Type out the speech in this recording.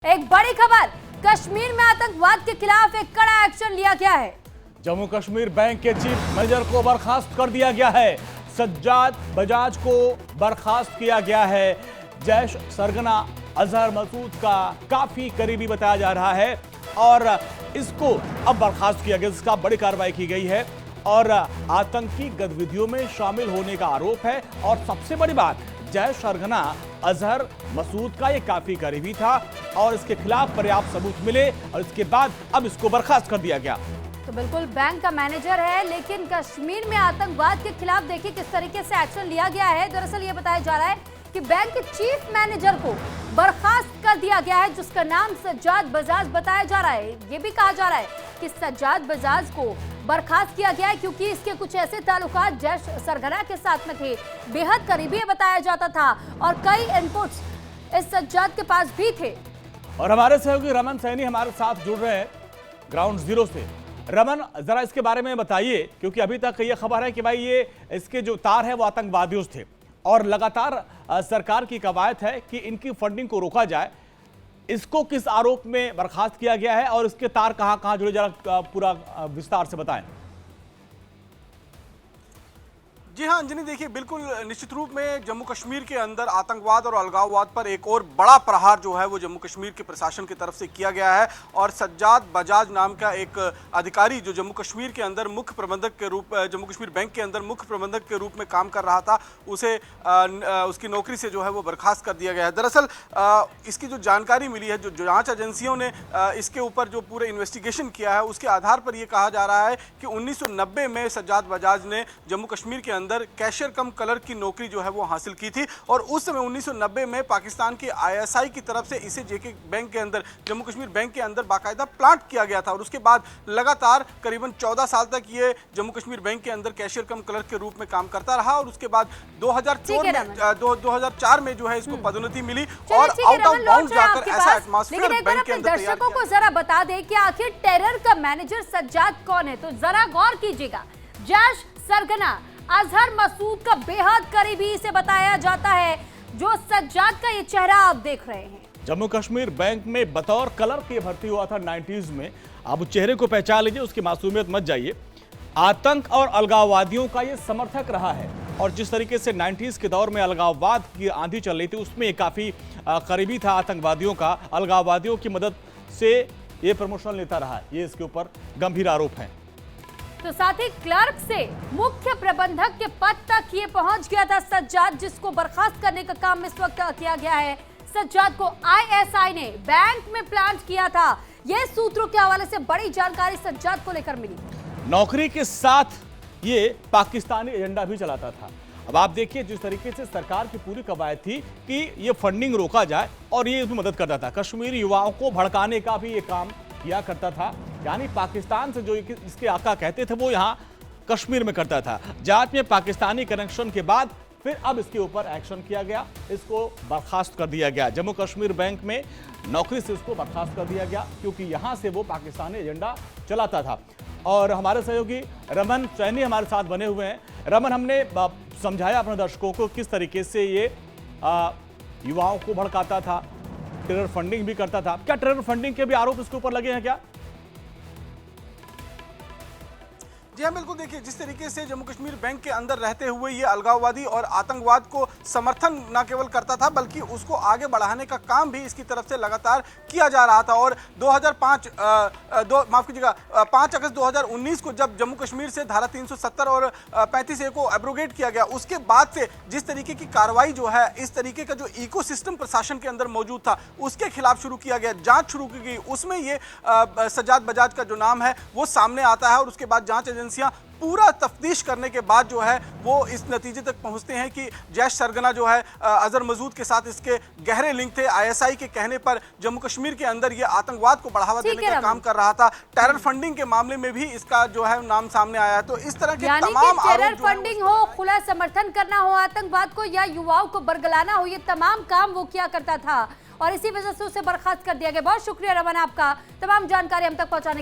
एक बड़ी खबर, कश्मीर में आतंकवाद के खिलाफ एक कड़ा एक्शन लिया गया है। जम्मू कश्मीर बैंक के चीफ मैनेजर को बर्खास्त कर दिया गया है। सज्जाद बजाज को बर्खास्त किया गया है। जैश सरगना अजहर मसूद का काफी करीबी बताया जा रहा है और इसको अब बर्खास्त किया गया, जिसका बड़ी कार्रवाई की गई है और आतंकी गतिविधियों में शामिल होने का आरोप है। और सबसे बड़ी बात, जैश सरगना अजहर मसूद का ये काफी करीबी था और इसके खिलाफ पर्याप्त सबूत मिले और इसके बाद अब इसको बर्खास्त कर दिया गया। तो बिल्कुल बैंक का मैनेजर है, लेकिन कश्मीर में आतंकवाद के खिलाफ देखिए किस तरीके से एक्शन लिया गया है। दरअसल ये बताया जा रहा है कि बैंक के चीफ मैनेजर को बर्खास्त कर दिया गया है, जिसका नाम सज्जाद बजाज बताया जा रहा है। ये भी कहा जा रहा है कि सज्जाद बजाज को बर्खास्त किया गया है क्योंकि इसके कुछ ऐसे ताल्लुकात जैश सरगना के साथ में थे, बेहद करीबी बताया जाता था और कई इनपुट्स इस सज्जाद के पास भी थे। और हमारे सहयोगी रमन सैनी हमारे साथ जुड़ रहे हैं ग्राउंड जीरो से। रमन, जरा इसके बारे में बताइए, क्योंकि अभी तक ये खबर है कि भाई ये इसके जो तार है वो आतंकवादियों से थे और लगातार सरकार की कवायद है कि इनकी फंडिंग को रोका जाए। इसको किस आरोप में बर्खास्त किया गया है और इसके तार कहां कहां जुड़े, जरा पूरा विस्तार से बताएं। जी हाँ अंजनी, देखिए बिल्कुल निश्चित रूप में जम्मू कश्मीर के अंदर आतंकवाद और अलगाववाद पर एक और बड़ा प्रहार जो है वो जम्मू कश्मीर के प्रशासन की तरफ से किया गया है। और सज्जाद बजाज नाम का एक अधिकारी जो जम्मू कश्मीर के अंदर मुख्य प्रबंधक के रूप जम्मू कश्मीर बैंक के अंदर मुख्य प्रबंधक के रूप में काम कर रहा था, उसे उसकी नौकरी से जो है वो बर्खास्त कर दिया गया है। दरअसल इसकी जो जानकारी मिली है, जो जाँच एजेंसियों ने इसके ऊपर जो पूरे इन्वेस्टिगेशन किया है उसके आधार पर यह कहा जा रहा है कि 1990 में सज्जाद बजाज ने जम्मू कश्मीर के अंदर कैशियर कम कलर की नौकरी जो है वो हासिल की थी और उस समय 1990 में पाकिस्तान के आईएसआई की तरफ से इसे जेके बैंक के अंदर, जम्मू कश्मीर बैंक के अंदर बाकायदा प्लांट किया गया था और उसके बाद लगातार करीबन 14 साल तक ये जम्मू कश्मीर बैंक के अंदर कैशियर कम कलर के रूप में काम करता रहा और उसके बाद 2004 में जो है इसको पदोन्नति मिली और आउट ऑफ बाउंड जाकर ऐसा एटमॉस्फेयर बैंक के अंदर दर्शकों को जरा बता दें कि आखिर टेरर का मैनेजर सज्जाद कौन है। तो जरा गौर कीजिएगा, जैश सरगना अजहर मसूद का बेहद करीबी से बताया जाता है। जो सज्जाद का ये चेहरा आप देख रहे हैं, जम्मू कश्मीर बैंक में बतौर क्लर्क के भर्ती हुआ था 90s में। अब चेहरे को पहचान लीजिए, उसकी मासूमियत मत जाइए। आतंक और अलगाववादियों का ये समर्थक रहा है और जिस तरीके से 90s के दौर में अलगाववाद की आंधी चल रही थी उसमें काफी करीबी था आतंकवादियों का। अलगाववादियों की मदद से ये प्रमोशन लेता रहा, ये इसके ऊपर गंभीर आरोप है। तो साथ ही क्लर्क से मुख्य प्रबंधक के पद तक ये पहुंच गया था सज्जाद, जिसको बर्खास्त करने का काम इस वक्त किया गया है। सज्जाद को आईएसआई ने बैंक में प्लांट किया था। ये सूत्रों के हवाले से बड़ी जानकारी सज्जाद को लेकर मिली। नौकरी के साथ ये पाकिस्तानी एजेंडा भी चलाता था। अब आप देखिए जिस तरीके से सरकार की पूरी कवायद थी कि ये फंडिंग रोका जाए और ये इसमें मदद करता था। कश्मीरी युवाओं को भड़काने का भी ये काम किया करता था, यानी पाकिस्तान से जो इसके आका कहते थे वो यहाँ कश्मीर में करता था। जांच में पाकिस्तानी कनेक्शन के बाद फिर अब इसके ऊपर एक्शन किया गया, इसको बर्खास्त कर दिया गया। जम्मू कश्मीर बैंक में नौकरी से इसको बर्खास्त कर दिया गया क्योंकि यहाँ से वो पाकिस्तानी एजेंडा चलाता था। और हमारे सहयोगी रमन सैनी हमारे साथ बने हुए हैं। रमन, हमने समझाया अपने दर्शकों को किस तरीके से ये युवाओं को भड़काता था, टेरर फंडिंग भी करता था। क्या टेरर फंडिंग के भी आरोप इसके ऊपर लगे हैं क्या? जी हाँ बिल्कुल, देखिए जिस तरीके से जम्मू कश्मीर बैंक के अंदर रहते हुए ये अलगाववादी और आतंकवाद को समर्थन न केवल करता था बल्कि उसको आगे बढ़ाने का काम भी इसकी तरफ से लगातार किया जा रहा था। और 5 अगस्त 2019 को जब जम्मू कश्मीर से धारा 370 और 35A को एब्रोगेट किया गया, उसके बाद से जिस तरीके की कार्रवाई जो है, इस तरीके का जो इकोसिस्टम प्रशासन के अंदर मौजूद था उसके खिलाफ शुरू किया गया, जांच शुरू की गई। उसमें ये सज्जाद बजाज का जो नाम है वो सामने आता है और उसके बाद जांच एजेंसियां पूरा तफ्तीश करने के बाद जो है वो इस नतीजे तक पहुंचते हैं कि जैश सरगना जो है अजहर मसूद के साथ इसके गहरे लिंक थे। आईएसआई के कहने पर जम्मू कश्मीर के अंदर ये आतंकवाद को बढ़ावा देने का काम कर रहा था। टेरर फंडिंग के मामले में भी इसका जो है नाम सामने आया है। तो इस तरह के तमाम टेरर फंडिंग हो, खुला समर्थन करना हो आतंकवाद को या युवाओं को बरगलाना हो, ये तमाम काम वो किया करता था और इसी वजह से उसे बर्खास्त कर दिया गया। बहुत शुक्रिया रमन आपका तमाम जानकारी हम तक पहुंचाने